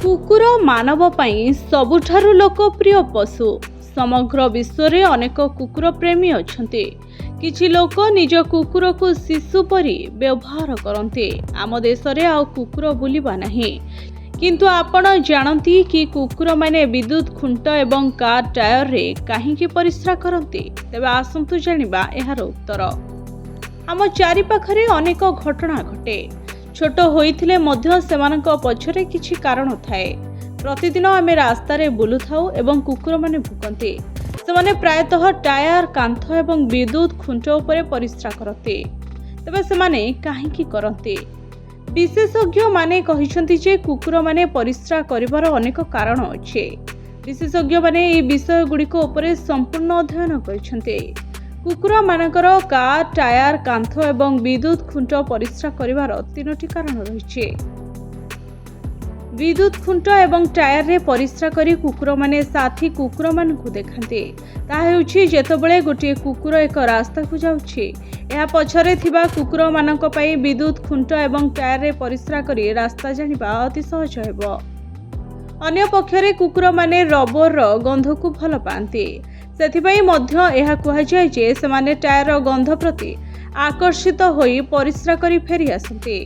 କୁକୁର ମାନବ ପାଇଁ ସବୁଠାରୁ ଲୋକପ୍ରିୟ ପଶୁ। ସମଗ୍ର ବିଶ୍ୱରେ ଅନେକ କୁକୁର ପ୍ରେମୀ ଅଛନ୍ତି। କିଛି ଲୋକ ନିଜ କୁକୁରକୁ ଶିଶୁ ପରି ବ୍ୟବହାର କରନ୍ତି। ଆମ ଦେଶରେ ଆଉ କୁକୁର ବୁଲିବା ନାହିଁ। କିନ୍ତୁ ଆପଣ ଜାଣନ୍ତି କି କୁକୁରମାନେ ବିଦ୍ୟୁତ ଖୁଣ୍ଟ ଏବଂ କାର୍ ଟାୟାରରେ କାହିଁକି ପରିସ୍ରା କରନ୍ତି? ତେବେ ଆସନ୍ତୁ ଜାଣିବା ଏହାର ଉତ୍ତର। ଆମ ଚାରିପାଖରେ ଅନେକ ଘଟଣା ଘଟେ। ଛୋଟ ହୋଇଥିଲେ ମଧ୍ୟ ସେମାନଙ୍କ ପଛରେ କିଛି କାରଣ ଥାଏ। ପ୍ରତିଦିନ ଆମେ ରାସ୍ତାରେ ବୁଲୁଥାଉ ଏବଂ କୁକୁରମାନେ ଭୁକନ୍ତି। ସେମାନେ ପ୍ରାୟତଃ ଟାୟାର, କାନ୍ଥ ଏବଂ ବିଦ୍ୟୁତ ଖୁଣ୍ଟ ଉପରେ ପରିସ୍ରା କରନ୍ତି। ତେବେ ସେମାନେ କାହିଁକି କରନ୍ତି? ବିଶେଷଜ୍ଞମାନେ କହିଛନ୍ତି ଯେ କୁକୁରମାନେ ପରିସ୍ରା କରିବାର ଅନେକ କାରଣ ଅଛି। ବିଶେଷଜ୍ଞମାନେ ଏହି ବିଷୟଗୁଡ଼ିକ ଉପରେ ସମ୍ପୂର୍ଣ୍ଣ ଅଧ୍ୟୟନ କରିଛନ୍ତି। କୁକୁରମାନଙ୍କର କାର୍, ଟାୟାର, କାନ୍ଥ ଏବଂ ବିଦ୍ୟୁତ ଖୁଣ୍ଟ ପରିସ୍ରା କରିବାର 3ଟି କାରଣ ରହିଛି। ବିଦ୍ୟୁତ ଖୁଣ୍ଟ ଏବଂ ଟାୟାରରେ ପରିସ୍ରା କରି କୁକୁରମାନେ ସାଥୀ କୁକୁରମାନଙ୍କୁ ଦେଖାନ୍ତି। ତାହା ହେଉଛି ଯେତେବେଳେ ଗୋଟିଏ କୁକୁର ଏକ ରାସ୍ତାକୁ ଯାଉଛି, ଏହା ପଛରେ ଥିବା କୁକୁରମାନଙ୍କ ପାଇଁ ବିଦ୍ୟୁତ ଖୁଣ୍ଟ ଏବଂ ଟାୟାରରେ ପରିସ୍ରା କରି ରାସ୍ତା ଜାଣିବା ଅତି ସହଜ ହେବ। ଅନ୍ୟପକ୍ଷରେ କୁକୁରମାନେ ରବରର ଗନ୍ଧକୁ ଭଲ ପାଆନ୍ତି। ସେଥିପାଇଁ ମଧ୍ୟ ଏହା କୁହାଯାଏ ଯେ ସେମାନେ ଟାୟାରର ଗନ୍ଧ ପ୍ରତି ଆକର୍ଷିତ ହୋଇ ପରିସ୍ରା କରି ଫେରି ଆସନ୍ତି।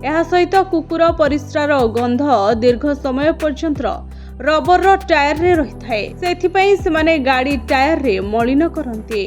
ଏହା ସହିତ କୁକୁର ପରିସ୍ରାର ଗନ୍ଧ ଦୀର୍ଘ ସମୟ ପର୍ଯ୍ୟନ୍ତ ରବରର ଟାୟାରରେ ରହିଥାଏ। ସେଥିପାଇଁ ସେମାନେ ଗାଡ଼ି ଟାୟାରରେ ମଳିନ କରନ୍ତି।